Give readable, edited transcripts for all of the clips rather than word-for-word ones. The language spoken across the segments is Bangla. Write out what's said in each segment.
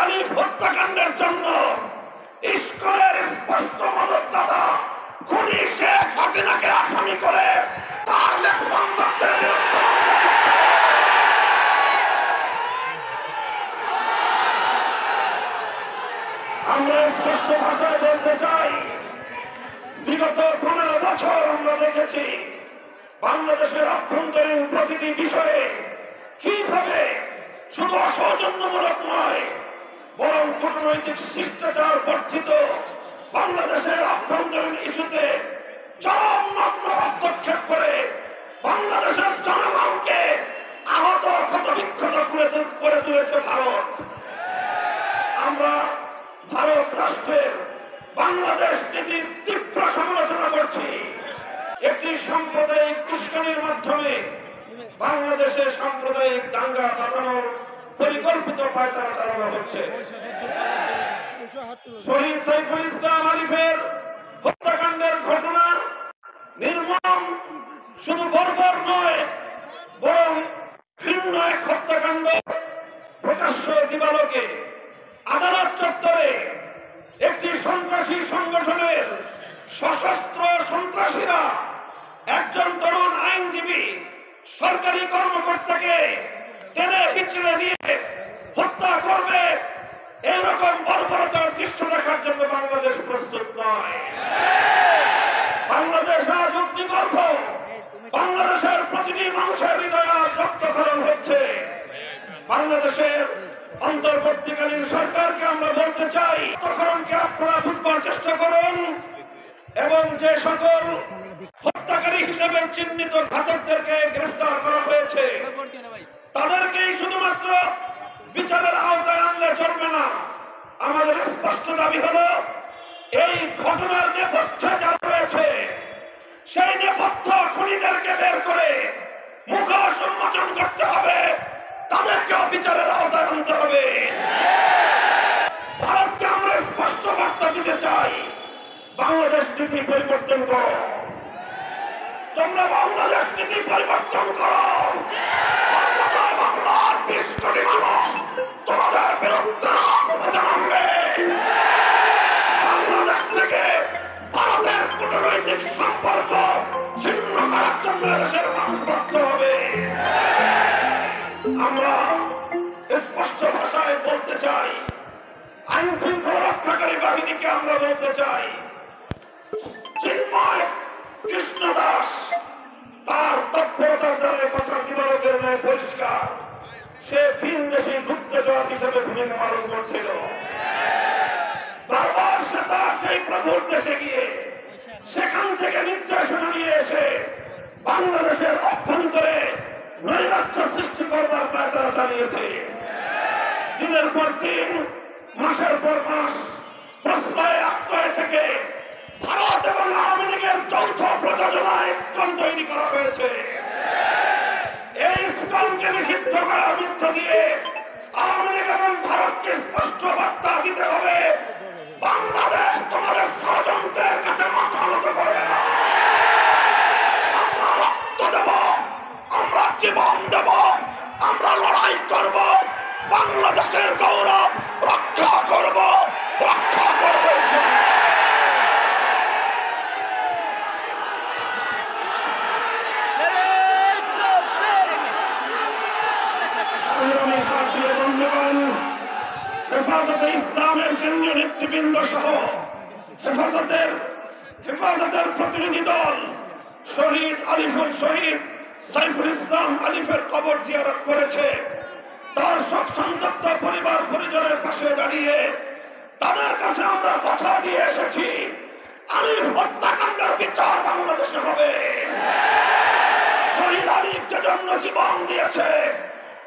আলিফ হত্যাকাণ্ডের জন্য ইস্কনের স্পষ্ট মদতদাতা খুনি শেখ হাসিনাকে আসামি করে তার লেসপন্সরদের বিরুদ্ধে আমরা স্পষ্ট ভাষায় বলতে চাই, বিগত 15 বছর আমরা দেখেছি বাংলাদেশের অভ্যন্তরীণ প্রতিটি বিষয়ে কিভাবে শুধু অসৌজন্যমূলক নয় বরং কূটনৈতিক শিষ্টাচার বর্ধিত বাংলাদেশের অভ্যন্তরীণ ইস্যুতে চরম নগ্ন হস্তক্ষেপ করে বাংলাদেশের জনগণকে আহত ক্ষতবিক্ষত করে তুলেছে ভারত। আমরা ভারত রাষ্ট্রের বাংলাদেশ নীতির তীব্র সমালোচনা করছি। একটি সাম্প্রদায়িক উস্কানির মাধ্যমে বাংলাদেশে সাম্প্রদায়িক দাঙ্গা বাঁধানোর পরিকল্পিত পায়তারা চালানো হচ্ছে। শহীদ সাইফুল ইসলাম আলিফের হত্যাকাণ্ডের ঘটনা নির্মম, শুধু বর্বর নয় বরং ঘৃণ্য এক হত্যাকাণ্ড। প্রকাশ্য দিবালোকে আদালত চত্বরে একটি সন্ত্রাসী সংগঠনের সশস্ত্র সন্ত্রাসীরা একজন তরুণ আইনজীবী সরকারি কর্মকর্তাকে টেনে হিচড়ে নিয়ে হত্যা করবে, এরকম বর্বরতার দৃশ্য দেখার জন্য বাংলাদেশ প্রস্তুত নয়। বাংলাদেশ আজ অগ্নিগর্ভ, বাংলাদেশের প্রতিটি মানুষের হৃদয় আজ রক্তক্ষরণ হচ্ছে। বাংলাদেশের অন্তর্বর্তীকালীন সরকারকে আমরা বলতে চাই, রক্তক্ষরণকে আপনারা বুঝবার চেষ্টা করুন এবং যে সকল হত্যাকারী হিসেবে চিহ্নিত ঘাতকদেরকে গ্রেফতার করা হয়েছে তাদেরকেই শুধুমাত্র বিচারের আওতায় আনলে চলবে না। আমাদের স্পষ্ট দাবি হলো এই ঘটনার নেপথ্যে যারা রয়েছে সেই নেপথ্য খুনিদেরকে বের করে মুখোশ উন্মোচন করতে হবে, তাদেরকেও বিচারের আওতায় আনতে হবে। ভারতকে আমরা স্পষ্ট বার্তা দিতে চাই, বাংলাদেশ নীতি পরিবর্তন করো, তোমরা বাংলাদেশ নীতি পরিবর্তন করো। বাংলার 20 কোটি মানুষ তোমাদের বিরুদ্ধে রাজপথে নামবে। বাংলাদেশ থেকে ভারতের কূটনৈতিক সম্পর্ক ছিন্ন করার জন্য দেশের মানুষ বাধ্য হবে। আমরা স্পষ্ট ভাষায় বলতে চাই, আইন শৃঙ্খলা রক্ষাকারী বাহিনীকে আমরা বলতে চাই, চিন্ময় কৃষ্ণ দাস তার তৎপরতার দ্বারা কথা দিবালোকের ন্যায় পরিষ্কার। সে ভিনদেশী গুপ্তচর হিসেবে ভূমিকা পালন করছিল। বারবার সে তার সেই প্রভুর দেশে গিয়ে সেখান থেকে নির্দেশনা নিয়ে এসে বাংলাদেশের অভ্যন্তরে নৈরাজ্য সৃষ্টি করবার পায়তারা চালিয়েছে। দিনের পর দিন, মাসের পর মাস প্রশ্রয় আশ্রয় থেকে ভারত এবং আওয়ামী লীগের যৌথ প্রযোজনায় ইসকন তৈরি করা হয়েছে। এই ইসকনকে নিষিদ্ধ করার মধ্য দিয়ে আওয়ামী লীগ এবং ভারতকে স্পষ্ট বার্তা দিতে হবে, বাংলাদেশ তোমাদের ষড়যন্ত্রের কাছে মাথা নত করবে না। আমরা রক্ত দেব, আমরা জীবন দেব, আমরা লড়াই করব, বাংলাদেশের গৌরব রক্ষা করব, রক্ষা করব। হেফাজতে ইসলামের কেন্দ্রীয় নেতৃবৃন্দ সহ হেফাজতের প্রতিনিধি দল শহীদ সাইফুল ইসলাম আলিফের কবর জিয়ারত করেছে। তার শোক সন্তপ্ত পরিবার পরিজনের পাশে দাঁড়িয়ে তাদের কাছে আমরা কথা দিয়ে এসেছি, আলিফ হত্যাকাণ্ডের বিচার বাংলাদেশে হবে। শহীদ আলিফ যে জন্য জীবন দিয়েছে,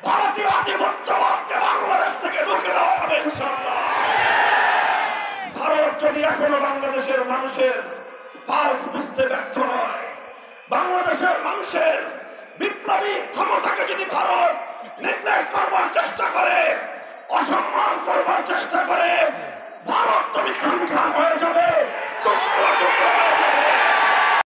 ভারতীয় আধিপত্যবাদকে বাংলাদেশ থেকে রুখে দেওয়া হবে ইনশাআল্লাহ। ভারত যদি এখনো বাংলাদেশের মানুষের পালস বুঝতে ব্যর্থ হয়, বাংলাদেশের মানুষের বিপ্লবী ক্ষমতাকে যদি ভারত নেগলেক্ট করবার চেষ্টা করে, অসম্মান করবার চেষ্টা করে, ভারত তুমি খান খান হয়ে যাবে, টুকরো টুকরো হয়ে যাবে।